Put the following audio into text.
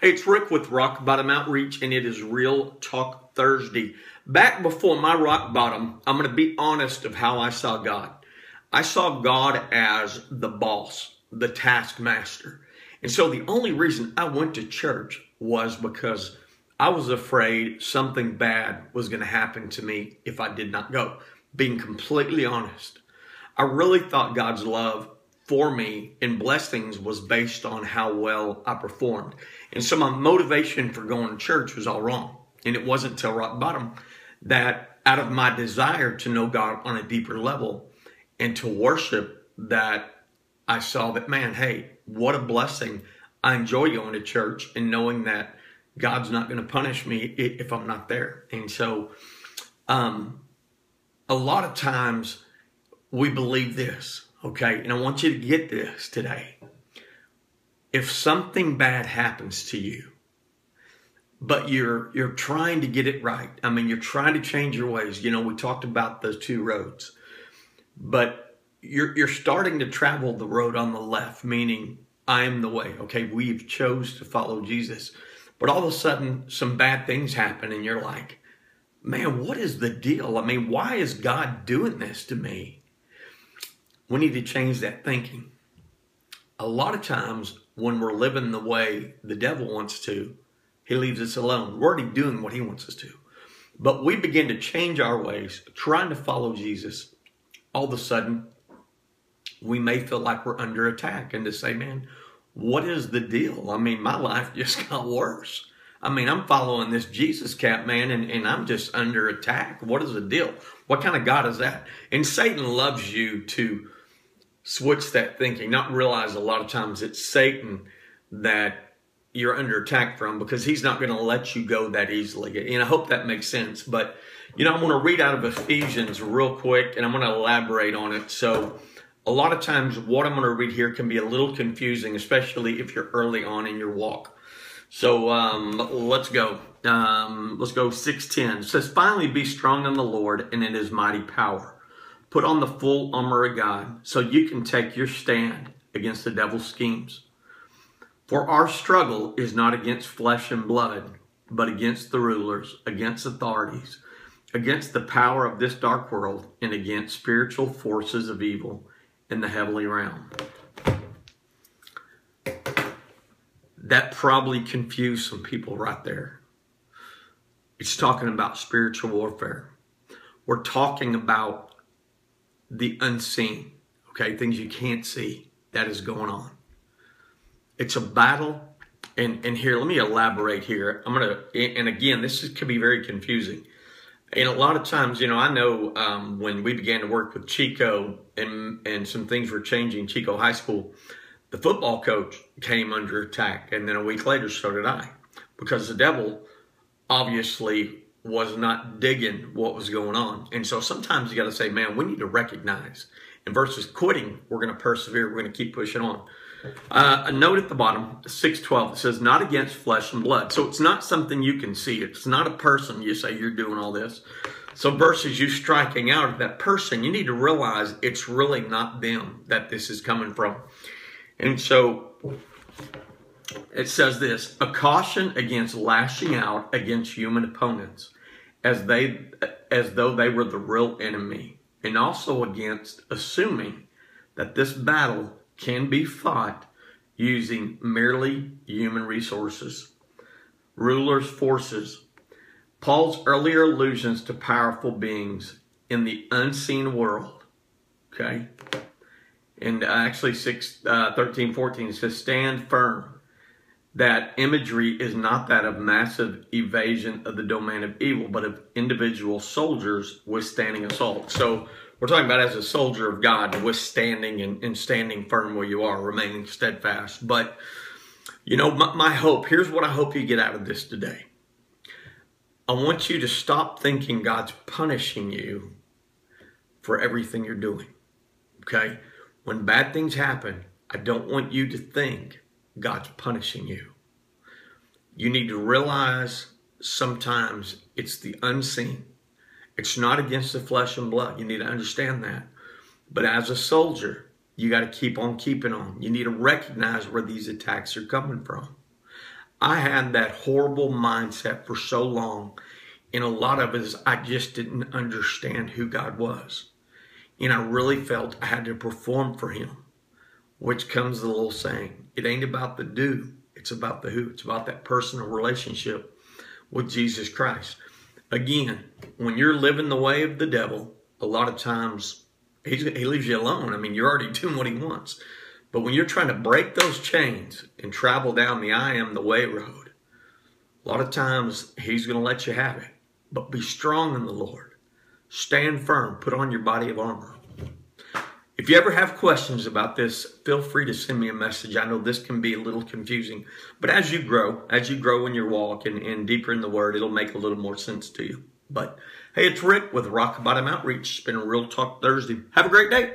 Hey, it's Rick with Rock Bottom Outreach, and it is Real Talk Thursday. Back before my rock bottom, I'm going to be honest of how I saw God. I saw God as the boss, the taskmaster. And so the only reason I went to church was because I was afraid something bad was going to happen to me if I did not go. Being completely honest, I really thought God's love for me and blessings was based on how well I performed. And so my motivation for going to church was all wrong. And it wasn't till rock bottom that out of my desire to know God on a deeper level and to worship that I saw that, man, hey, what a blessing. I enjoy going to church and knowing that God's not going to punish me if I'm not there. And so a lot of times we believe this. Okay, and I want you to get this today. If something bad happens to you, but you're trying to get it right. I mean, you're trying to change your ways. You know, we talked about those two roads. But you're starting to travel the road on the left, meaning I am the way. Okay, we've chose to follow Jesus. But all of a sudden, some bad things happen and you're like, man, what is the deal? I mean, why is God doing this to me? We need to change that thinking. A lot of times when we're living the way the devil wants to, he leaves us alone. We're already doing what he wants us to. But we begin to change our ways, trying to follow Jesus. All of a sudden, we may feel like we're under attack and to say, man, what is the deal? I mean, my life just got worse. I mean, I'm following this Jesus cat, man, and I'm just under attack. What is the deal? What kind of God is that? And Satan loves you to switch that thinking, not realize a lot of times it's Satan that you're under attack from because he's not going to let you go that easily. And I hope that makes sense. But, you know, I'm going to read out of Ephesians real quick and I'm going to elaborate on it. So a lot of times what I'm going to read here can be a little confusing, especially if you're early on in your walk. So let's go. Let's go 6:10. It says, finally be strong in the Lord and in his mighty power. Put on the full armor of God so you can take your stand against the devil's schemes. For our struggle is not against flesh and blood, but against the rulers, against authorities, against the power of this dark world, and against spiritual forces of evil in the heavenly realm. That probably confused some people right there. It's talking about spiritual warfare. We're talking about the unseen, okay, things you can't see that is going on. It's a battle, and here, let me elaborate here. And again, could be very confusing. And a lot of times, you know, I know when we began to work with Chico and some things were changing, Chico High School, the football coach came under attack, and then a week later, so did I, because the devil obviously was not digging what was going on. And so sometimes you got to say, man, we need to recognize, and versus quitting, we're going to persevere. We're going to keep pushing on. A note at the bottom, 6:12, it says, not against flesh and blood. So it's not something you can see. It's not a person you say you're doing all this. So versus you striking out at that person, you need to realize it's really not them that this is coming from. And so it says this, a caution against lashing out against human opponents as though they were the real enemy, and also against assuming that this battle can be fought using merely human resources, rulers' forces. Paul's earlier allusions to powerful beings in the unseen world, okay? And actually 13:14 says, stand firm. That imagery is not that of massive evasion of the domain of evil, but of individual soldiers withstanding assault. So we're talking about as a soldier of God, withstanding and standing firm where you are, remaining steadfast. But, you know, my hope, here's what I hope you get out of this today. I want you to stop thinking God's punishing you for everything you're doing, okay? When bad things happen, I don't want you to think God's punishing you. You need to realize sometimes it's the unseen. It's not against the flesh and blood. You need to understand that. But as a soldier, you got to keep on keeping on. You need to recognize where these attacks are coming from. I had that horrible mindset for so long. And a lot of it is I just didn't understand who God was. And I really felt I had to perform for him, which comes the little saying, it ain't about the do, it's about the who. It's about that personal relationship with Jesus Christ. Again, when you're living the way of the devil, a lot of times he leaves you alone. I mean, you're already doing what he wants. But when you're trying to break those chains and travel down the I am the way road, a lot of times he's going to let you have it. But be strong in the Lord. Stand firm. Put on your body of armor. If you ever have questions about this, feel free to send me a message. I know this can be a little confusing, but as you grow in your walk and deeper in the Word, it'll make a little more sense to you. But hey, it's Rick with Rock Bottom Outreach. It's been a Real Talk Thursday. Have a great day.